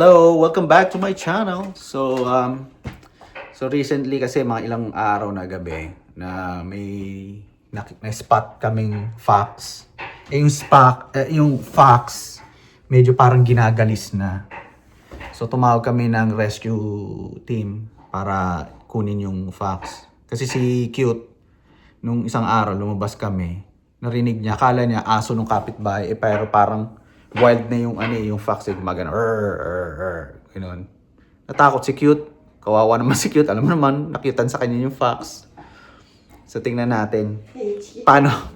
Hello, welcome back to my channel. So recently kasi mga ilang araw na gabi na may na-spot kaming fox. Yung fox medyo parang ginagalis na. So tumawag kami ng rescue team para kunin yung fox. Kasi si Cute nung isang araw lumabas kami, narinig niya, akala niya aso nung kapitbahay, pero parang wild na yung fox, gumagana, ganoon. Natakot si Cute, kawawa naman si Cute, alam mo naman, nakitan sa kanya yung fox. So tingnan natin, paano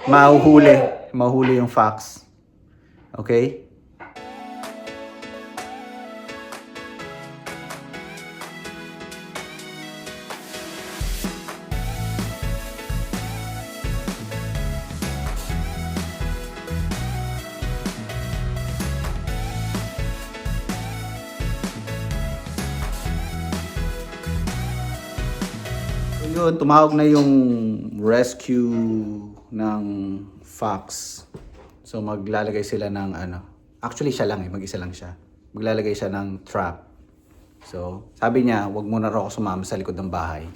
mahuhuli yung fox. Okay? Yun, tumawag na yung rescue ng fox. So maglalagay sila ng actually siya lang mag-isa lang siya. Maglalagay siya ng trap. So sabi niya, wag muna raw ako sumama sa likod ng bahay.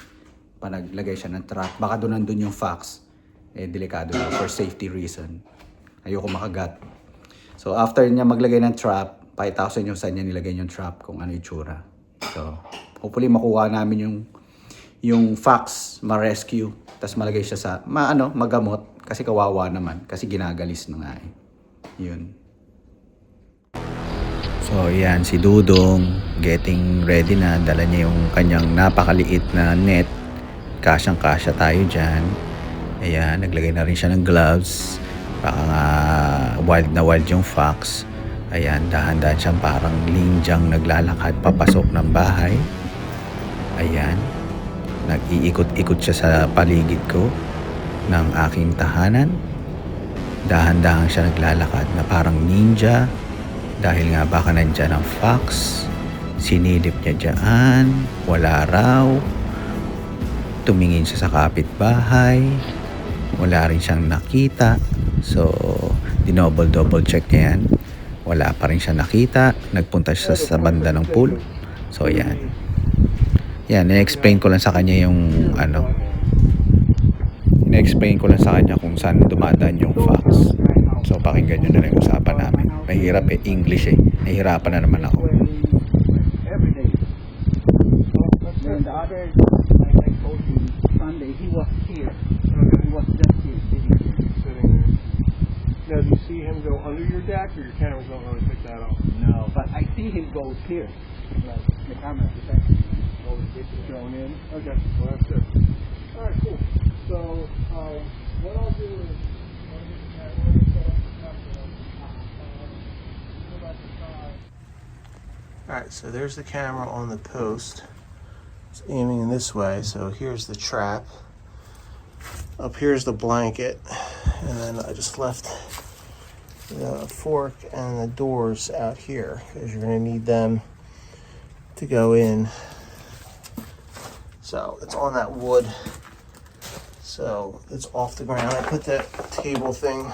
Pa naglagay siya ng trap. Baka doon nandun yung fox. Delikado na for safety reason. Ayoko makagat. So after niya maglagay ng trap, pakita ko sa inyo saan niya nilagay yung trap, kung ano yung tsura. So hopefully makuha namin yung fox, ma-rescue, tapos malagay siya sa magamot kasi kawawa naman kasi ginagalis na nga yun. So yan si Dudong getting ready na, dala niya yung kanyang napakaliit na net, kasyang kasya tayo dyan. Ayan, naglagay na rin siya ng gloves, baka nga wild na wild yung fox. Ayan, dahan-dahan siyang parang linjang naglalakad papasok ng bahay. Ayan, nag-iikot-ikot siya sa paligid ko ng aking tahanan. Dahan-dahan siya naglalakad na parang ninja dahil nga baka nandyan ang fox. Sinilip niya dyan, wala raw. Tumingin siya sa kapitbahay, wala rin siyang nakita. So dinouble check niya yan, wala pa rin siya nakita. Nagpunta siya sa banda ng pool. So yan, i-explain ko lang sa kanya in-explain ko lang sa kanya kung saan dumadaan yung fox. So pakinggan nyo na lang yung usapan namin. Mahirap English nahihirapan na naman ako. And the other, like I told you, Sunday, he was here. He was just here, sitting there. Now, do you see him go under your deck, or your cameras don't really pick that up? No, but I see him go here. Like the camera, Oh, it's going in? Okay, well, that's good. All right, cool. So, what I'll do is, Alright, so there's the camera on the post. It's aiming in this way, so here's the trap. Up here's the blanket, and then I just left the fork and the doors out here, because you're going to need them to go in. So it's on that wood, so it's off the ground. I put that table thing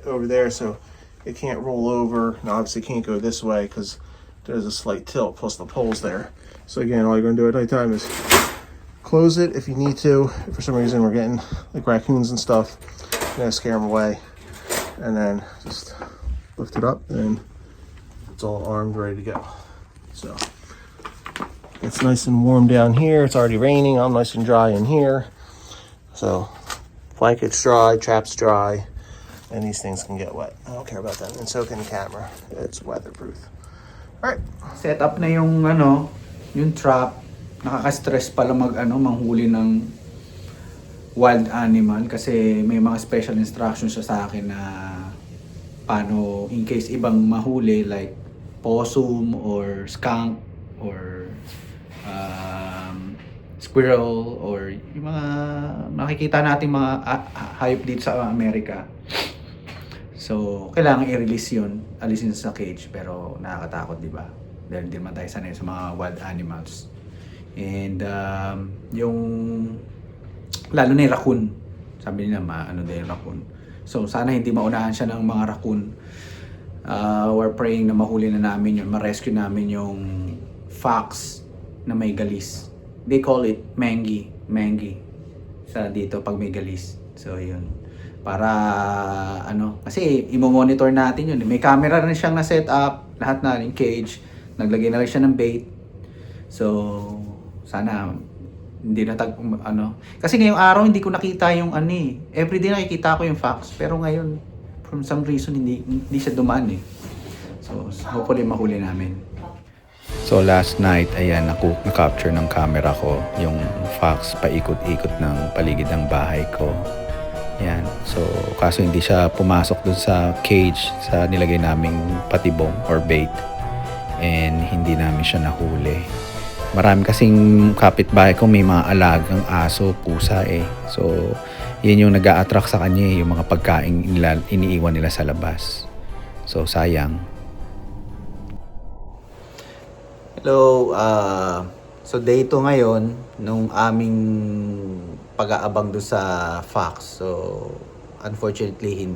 over there so it can't roll over, and obviously can't go this way because there's a slight tilt, plus the pole's there. So again, all you're going to do at night time is close it if you need to. If for some reason we're getting like raccoons and stuff, you're going to scare them away, and then just lift it up, and it's all armed, ready to go. So it's nice and warm down here. It's already raining. I'm nice and dry in here. So blanket's dry, trap's dry, and these things can get wet. I don't care about that. And so can the camera. It's weatherproof. Alright. Set up na yung yung trap. Nakaka-stress pala manghuli ng wild animal kasi may mga special instructions siya sa akin na paano in case ibang mahuli like possum or skunk or squirrel or yung mga makikita natin mga hayop dito sa Amerika. So kailangan i-release yun, alisin sa cage, pero nakakatakot, di ba? Dahil hindi naman tayo sanay sa mga wild animals. And yung lalo na yung raccoon, sabi nila din yung raccoon. So sana hindi maunahan siya ng mga raccoon We're praying na mahuli na namin yun, ma-rescue namin yung fox na may galis. They call it mangi sa dito pag may galis. So yun. Para kasi i-monitor natin yun. May camera rin siyang na-set up, lahat na, yung cage. Naglagay na rin siya ng bait. So sana hindi na kasi ngayong araw hindi ko nakita yung everyday nakikita ko yung fox, pero ngayon from some reason hindi siya dumaan so hopefully mahuli namin. So last night ayan na-capture ng camera ko yung fox paikot-ikot ng paligid ng bahay ko. Yan. So kaso hindi siya pumasok dun sa cage sa nilagay naming patibong or bait, and hindi namin siya nahuli. Marami kasing kapitbahay ko may mga alagang aso, pusa So, yun yung nag-a-attract sa kanya yung mga pagkain iniiwan nila sa labas. So, sayang. Hello, so day 2 ngayon nung aming pag-aabang doon sa fox. So, unfortunately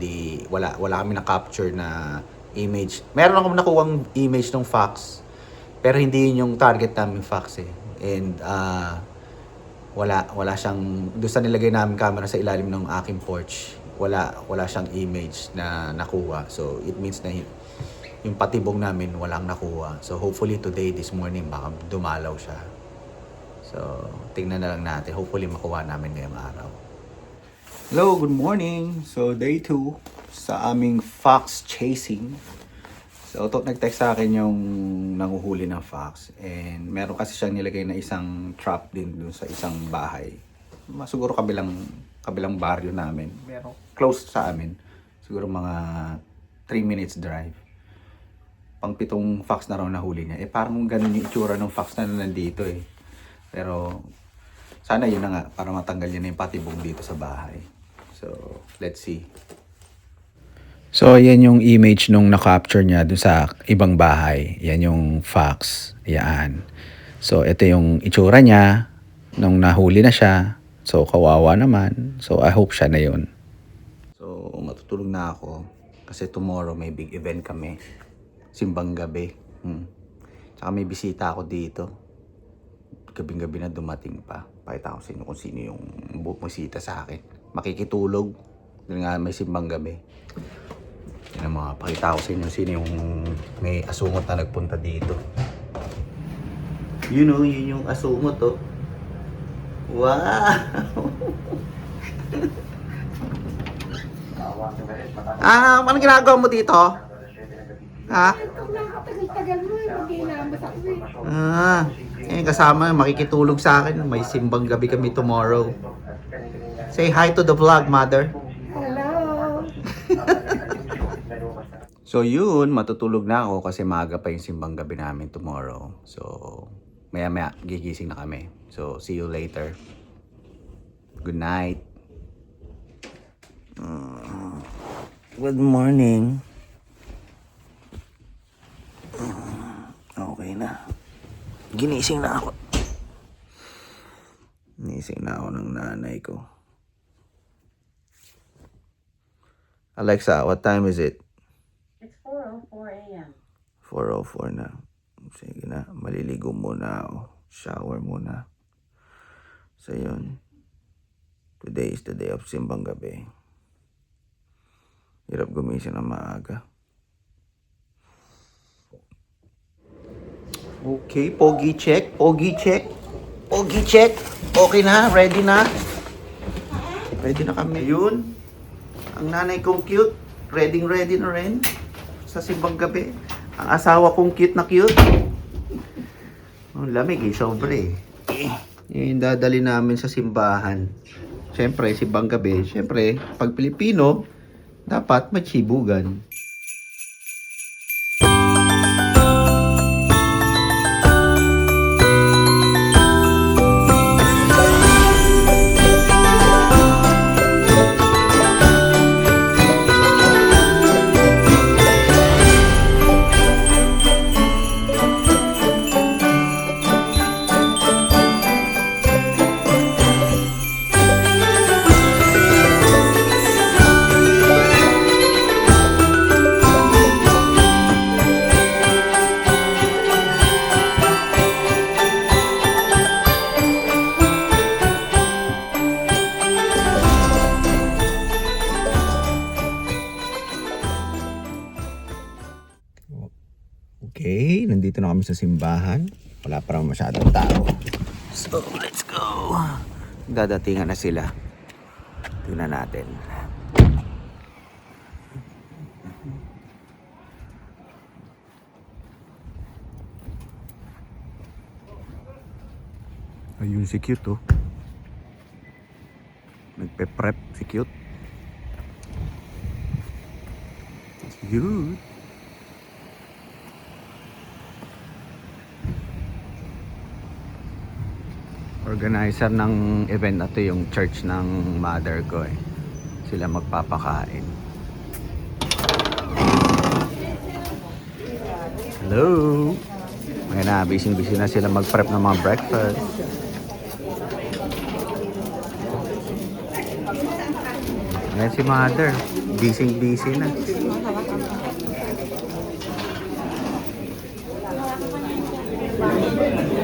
wala kami na-capture na image. Meron akong nakuwang image ng fox. Pero hindi yun yung target namin fox And wala siyang, doon sa nilagay namin camera sa ilalim ng aking porch, wala siyang image na nakuha. So it means na yung patibong namin walang nakuha. So hopefully today, this morning, baka dumalaw siya. So tingnan na lang natin. Hopefully makuha namin ngayong araw. Hello, good morning. So day 2 sa aming fox chasing. So, nag-text sa akin yung nanguhuli ng fox, and meron kasi siyang nilagay na isang trap din dun sa isang bahay. Siguro kabilang baryo namin. Pero close sa amin. Siguro mga 3 minutes drive. Pang 7 fox na raw nahuli niya. Parang ganun yung itsura ng fox na nandito Pero sana yun na nga, para matanggal niya na yung patibong dito sa bahay. So, let's see. So, yan yung image nung na-capture niya dun sa ibang bahay. Yan yung fox. Yan. So, ito yung itsura niya nung nahuli na siya. So, kawawa naman. So, I hope siya na yun. So, matutulog na ako. Kasi tomorrow may big event kami. Simbang gabi. Tsaka may bisita ako dito. Gabing-gabi na dumating pa. Pakita ko sa inyo kung sino yung bumisita sa akin. Makikitulog. Dahil nga may simbang gabi. Yan mga pakita ko sa inyo sino yung may asungot na nagpunta dito. Yun yung asungot Wow! Anong ginagawa mo dito? Ha? Tagal-tagal mo hindi naman Kasama makikitulog sa akin. May simbang gabi kami tomorrow. Say hi to the vlog, mother. Hello! So yun, matutulog na ako kasi maaga pa yung simbang gabi namin tomorrow. So, maya-maya gigising na kami. So, see you later. Good night. Good morning. Okay na. Ginising na ako. Ginising na ako ng nanay ko. Alexa, what time is it? It's 4:04 a.m. 4:04 na. Sige na, maliligo muna ako. Shower muna. So yun. Today is the day of simbang gabi. Hirap gumising na maaga. Okay, pogi check. Pogi check. Pogi check. Okay na, ready na. Ready na kami. Yun. Ang nanay kong cute. Ready na rin. Sa simbang gabi. Ang asawa kong cute na cute. Ang lamig sobre. Yung dadali namin sa simbahan. Siyempre, simbang gabi. Siyempre, pag Pilipino, dapat machibugan. Okay, nandito na kami sa simbahan. Wala pa rin masyadong tao. So, let's go. Dadatingan na sila. Tingnan natin. Ayun si cute oh. Nagpe-prep si cute. Cute. Organizer ng event na to yung church ng mother ko eh. Sila magpapakain. Hello! Ngayon na, busy na sila mag-prep ng mga breakfast. Ngayon si mother, busy na.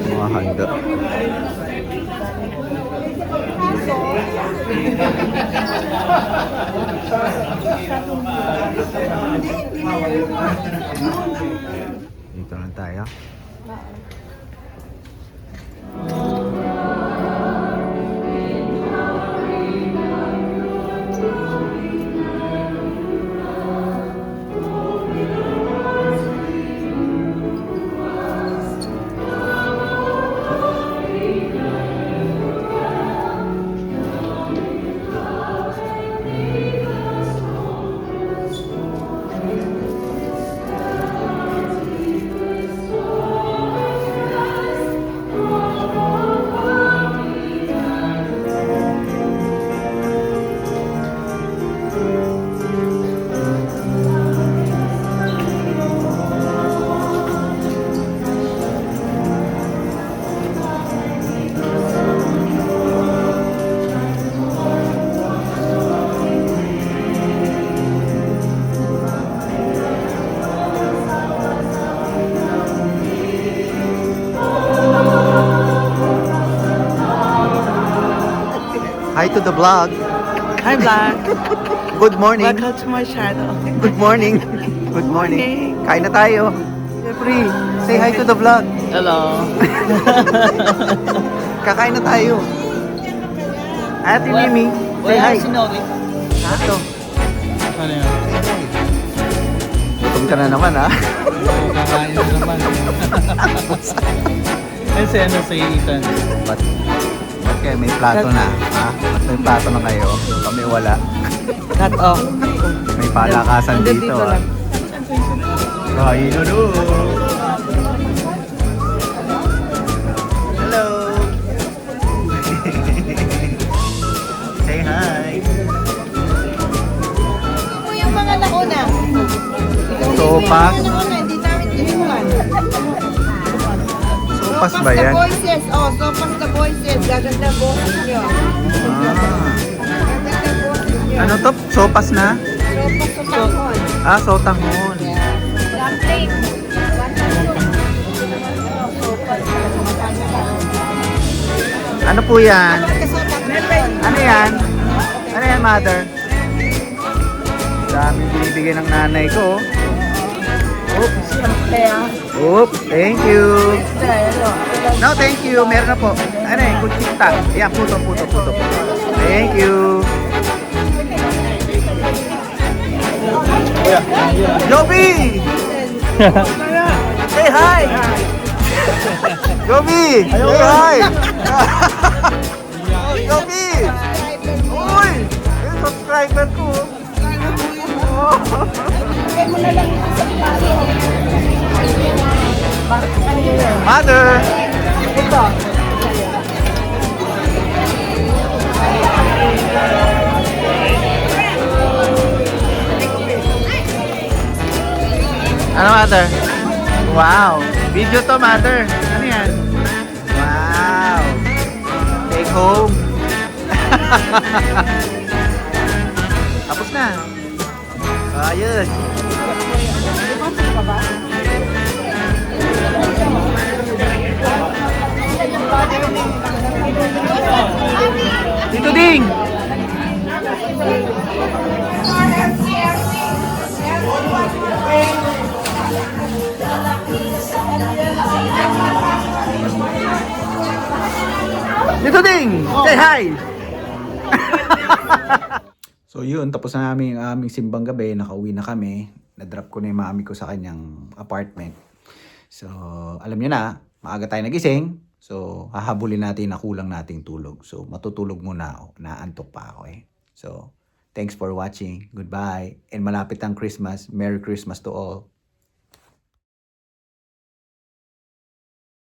Mga handa. Dito lang tayo. Hi to the vlog. Hi, Black. Good morning. Welcome to my channel. Good morning. Good morning. Kain na tayo. Jeffrey, say hi to the vlog. Hello. Kakain na tayo. Ate Mimi, say hi. Novi. Ato. Ano yan? Gutom ka na naman ha. Kakain na naman. Kasi ano sa Ethan? Ba't kayo may plato na? Ha? Ba't may plato na kayo? Kami wala. Cut off. May palakasan dito ha. Kain na doon. Hello. Say hi. Ito yung mga nauna. Sopas. Yung mga nauna, hindi namin tinimuan. Sopas ba yan? The voices. Oh, sopas the voices. Gaganda boses nyo. Ah. Gaganda boses nyo. Ano to? Sopas na? Sopas sa tangon. Ah, sotanghon. Dumpling. Ano po yan? Ano yan? Ano yan, mother? Dami binibigay ng nanay ko. Oops. Oops, thank you. No, thank you. Meron na po. Ano yan, kutsita. Ayan, puto. Thank you. Joby! Say hi! Joby! Say hi! Joby! Uy! Yung subscriber ko. Mother! Ano, mother? Wow! Video to, mother. Ano yan? Wow! Take home. Tapos na. Ayos. Dito ding. Dito ding! Say hi! So yun, tapos na namin yung aming simbang gabi. Nakauwi na kami. Na-drop ko na yung mami ko sa kanyang apartment. So, alam niyo na, maaga tayo nagising. So, hahabulin natin na kulang nating tulog. So, matutulog muna ako. Naantok pa ako eh. So, thanks for watching. Goodbye. And malapit ang Christmas. Merry Christmas to all.